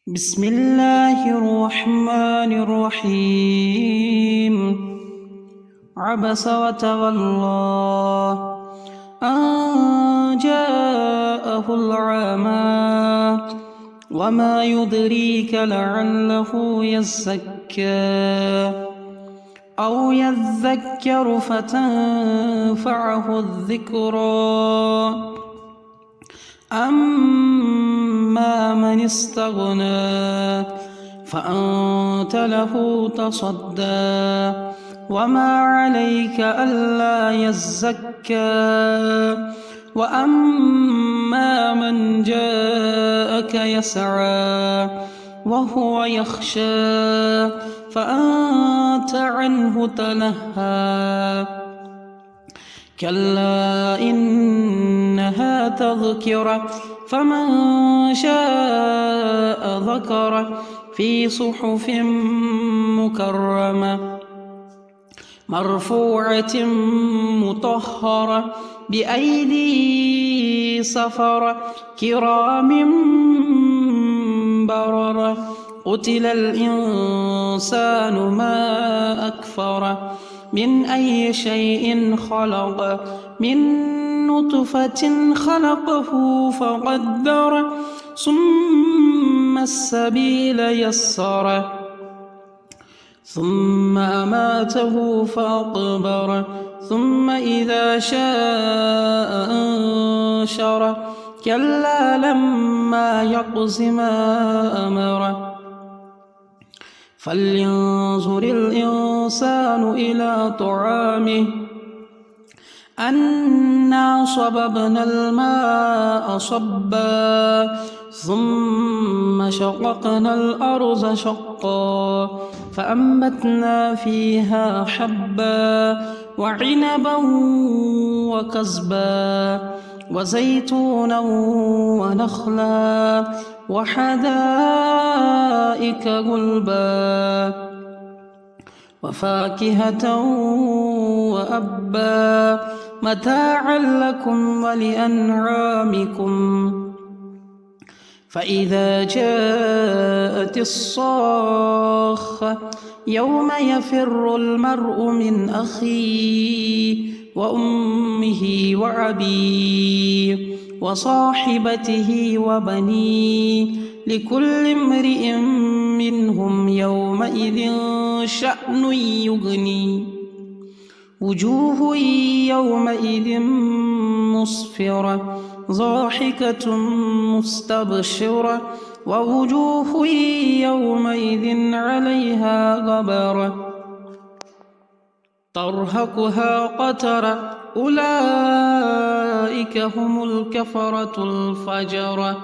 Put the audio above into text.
بسم الله الرحمن الرحيم. عبس وتولى أن جاءه الأعمى وما يدريك لعله يزكى أو يذكر فتنفعه الذكرى. أما من استغنى فأنت له تصدى وما عليك ألا يزكى. وأما من جاءك يسعى وهو يخشى فأنت عنه تلهى. كلا إنها تذكرة فمن شاء ذكره في صحف مكرمة مرفوعة مطهرة بأيدي سفرة كرام بررة. قتل الإنسان ما أكفره من أي شيء خلق من نطفة خلقه فقدره ثم السبيل يسره ثم أماته فأقبره ثم إذا شاء أنشره. كلا لما يقض ما أمره فلينظر الإنسان إلى طعامه أنا صببنا الماء صبا ثم شققنا الأرض شقا فأنبتنا فيها حبا وعنبا وكزبا وزيتونا ونخلا وحدائق غلبا وفاكهة وأبا متاعا لكم ولأنعامكم. فإذا جاءت الصاخة يوم يفر المرء من أخيه وأمه وأبيه وصاحبته وبنيه لكل امرئ منهم يومئذ شأن يغني. وجوه يومئذ مسفرة ضاحكة مستبشرة ووجوه يومئذ عليها غبرة ترهقها قترة. أولئك هم الكفرة الفجرة.